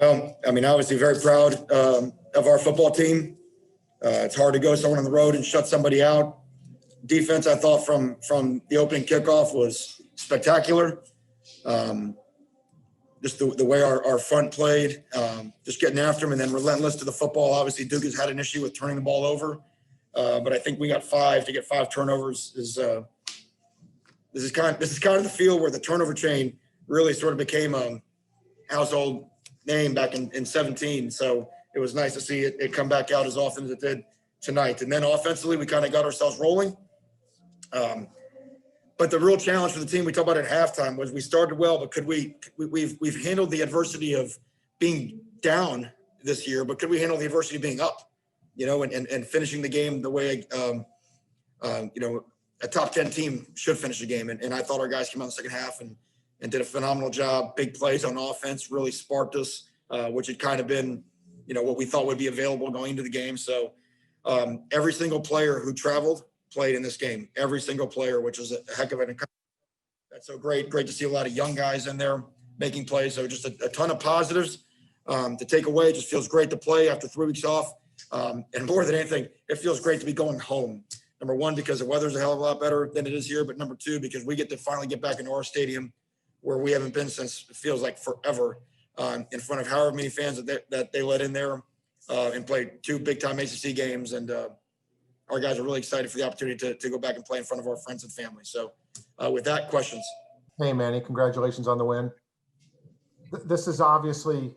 Well, I mean, obviously very proud of our football team. It's hard to go somewhere on the road and shut somebody out. Defense, I thought from the opening kickoff was spectacular. Just the way our front played, just getting after them and then relentless to the football. Obviously, Duke has had an issue with turning the ball over, but I think we got five. To get 5 turnovers is this is kind of the field where the turnover chain really sort of became a household name back in 17. So it was nice to see it come back out as often as it did tonight. And then offensively, we kind of got ourselves rolling. But the real challenge for the team, we talked about at halftime, was we started well, but we've handled the adversity of being down this year, but could we handle the adversity of being up, and finishing the game the way, a top 10 team should finish a game. And I thought our guys came out in the second half and did a phenomenal job. Big plays on offense really sparked us, which had kind of been, what we thought would be available going into the game. So every single player who traveled played in this game, every single player, which is a heck of an encouragement. That's so great to see a lot of young guys in there making plays. So just a ton of positives to take away. It just feels great to play after 3 weeks off. And more than anything, it feels great to be going home. Number one, because the weather's a hell of a lot better than it is here. But number two, because we get to finally get back into our stadium where we haven't been since it feels like forever, in front of however many fans that they let in there, and played 2 big-time ACC games. And our guys are really excited for the opportunity to go back and play in front of our friends and family. So with that, questions. Hey, Manny, congratulations on the win. This is obviously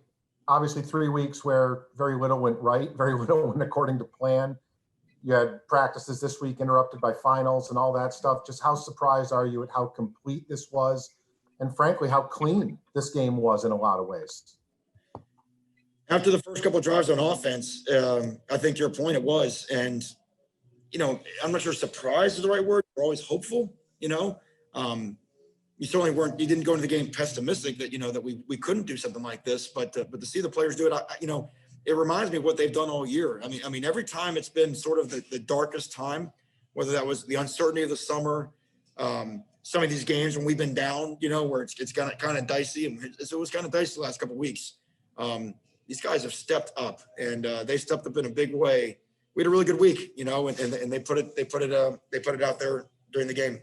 3 weeks where very little went right, very little went according to plan. You had practices this week interrupted by finals and all that stuff. Just how surprised are you at how complete this was? And frankly, how clean this game was in a lot of ways? After the first couple of drives on offense, I think to your point, it was. And, I'm not sure surprised is the right word. We're always hopeful, You certainly weren't, you didn't go into the game pessimistic that, that we couldn't do something like this. But to see the players do it, it reminds me of what they've done all year. I mean, every time it's been sort of the darkest time, whether that was the uncertainty of the summer, some of these games when we've been down, where it's kind of dicey, and it was kind of dicey the last couple of weeks. These guys have stepped up, and they stepped up in a big way. We had a really good week, and they put it out there during the game.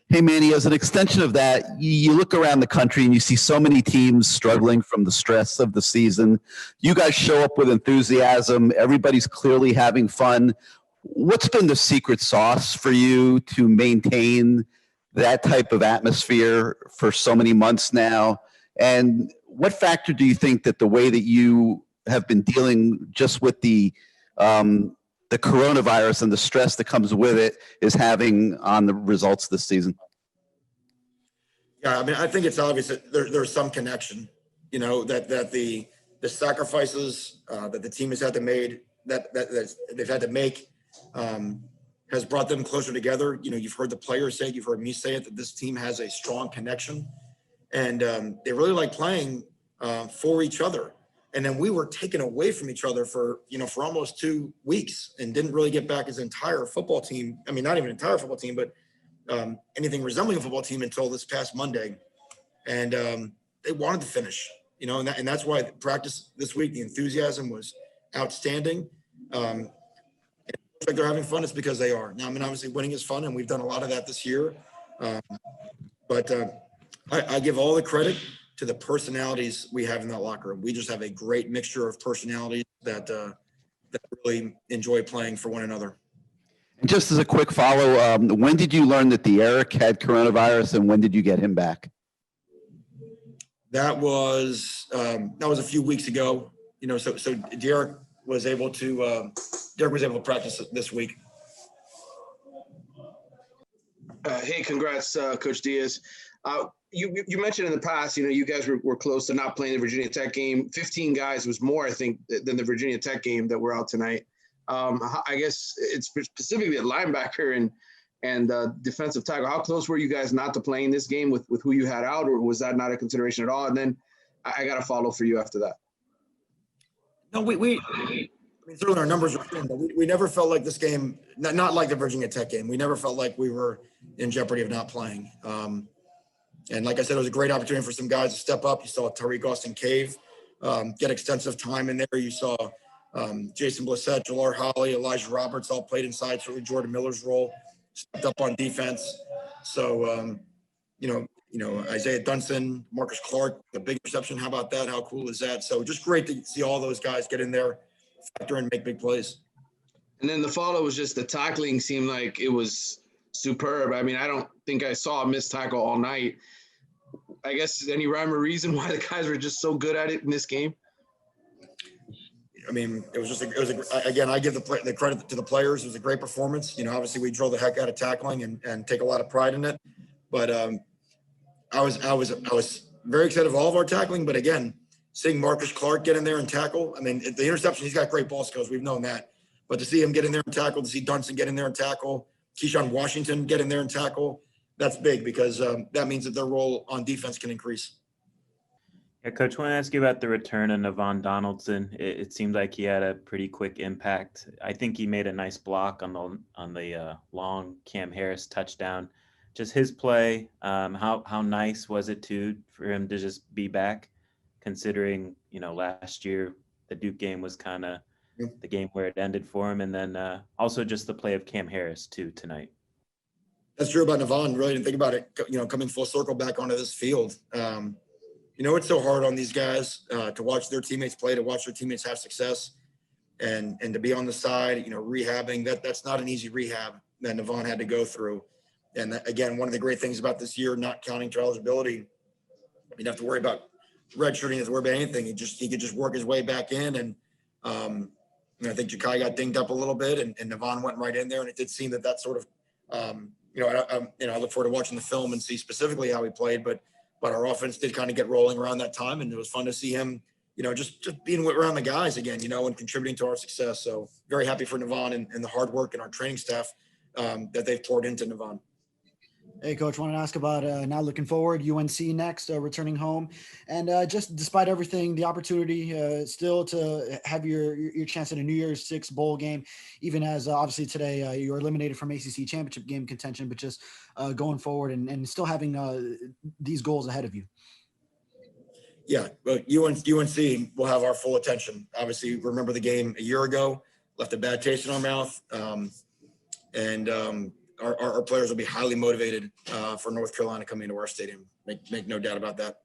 Hey, Manny, as an extension of that, you look around the country and you see so many teams struggling from the stress of the season. You guys show up with enthusiasm. Everybody's clearly having fun. What's been the secret sauce for you to maintain that type of atmosphere for so many months now? And what factor do you think that the way that you have been dealing just with the coronavirus and the stress that comes with it is having on the results this season? Yeah, I mean, I think it's obvious that there's some connection, that the sacrifices that the team has had to make, that they've had to make, has brought them closer together. You've heard the players say it, you've heard me say it, that this team has a strong connection, and they really like playing for each other. And then we were taken away from each other for almost 2 weeks and didn't really get back as an entire football team. I mean, not even an entire football team, but anything resembling a football team until this past Monday. And they wanted to finish, and that's why practice this week, the enthusiasm was outstanding. It looks like they're having fun. It's because they are. Now, I mean, obviously winning is fun, and we've done a lot of that this year. But I give all the credit to the personalities we have in that locker room. We just have a great mixture of personalities that really enjoy playing for one another. And just as a quick follow, when did you learn that the Eric had coronavirus, and when did you get him back? That was a few weeks ago. So Derek was able to practice this week. Hey, congrats, Coach Diaz. You mentioned in the past, you guys were close to not playing the Virginia Tech game. 15 guys was more, I think, than the Virginia Tech game that were out tonight. I guess it's specifically a linebacker and defensive tackle. How close were you guys not to playing this game with who you had out, or was that not a consideration at all? And then I got to follow for you after that. No, I mean, certainly our numbers are thin, but we never felt like this game, not like the Virginia Tech game. We never felt like we were in jeopardy of not playing. And like I said, it was a great opportunity for some guys to step up. You saw Tariq Austin Cave get extensive time in there. You saw Jason Blissett, Jalar Holly, Elijah Roberts all played inside. Certainly Jordan Miller's role stepped up on defense. So, Isaiah Dunson, Marcus Clark, the big reception. How about that? How cool is that? So just great to see all those guys get in there, factor in, make big plays. And then the follow was just the tackling seemed like it was superb. I mean, I don't think I saw a missed tackle all night. I guess any rhyme or reason why the guys were just so good at it in this game? I mean, again, I give the credit to the players. It was a great performance. Obviously we drilled the heck out of tackling and take a lot of pride in it. But I was very excited for all of our tackling. But again, seeing Marcus Clark get in there and tackle, I mean, the interception, he's got great ball skills. We've known that. But to see him get in there and tackle, to see Dunson get in there and tackle, Keyshawn Washington get in there and tackle, that's big because that means that their role on defense can increase. Yeah, Coach, I want to ask you about the return of Navon Donaldson. It seemed like he had a pretty quick impact. I think he made a nice block on the long Cam Harris touchdown. Just his play, how nice was it for him to just be back, considering last year the Duke game was kind of the game where it ended for him, and then also just the play of Cam Harris too tonight. That's true about Navon. Really didn't think about it. Coming full circle back onto this field. It's so hard on these guys to watch their teammates play, to watch their teammates have success, and to be on the side, rehabbing. That's not an easy rehab that Navon had to go through. And again, one of the great things about this year, not counting to eligibility, you don't have to worry about redshirting, you have to worry about anything. He could just work his way back in. And I think Ja'Kai got dinged up a little bit, and Navon went right in there. And it did seem that sort of, I look forward to watching the film and see specifically how he played, but our offense did kind of get rolling around that time, and it was fun to see him, just being around the guys again, and contributing to our success. So very happy for Navon and the hard work and our training staff that they've poured into Navon. Hey, Coach, wanted to ask about now looking forward, UNC next, returning home. And just despite everything, the opportunity still to have your chance at a New Year's Six bowl game, even as obviously today you were eliminated from ACC championship game contention, but just going forward and still having these goals ahead of you. Yeah, but UNC will have our full attention. Obviously, remember the game a year ago, left a bad taste in our mouth. Our players will be highly motivated for North Carolina coming into our stadium. Make no doubt about that.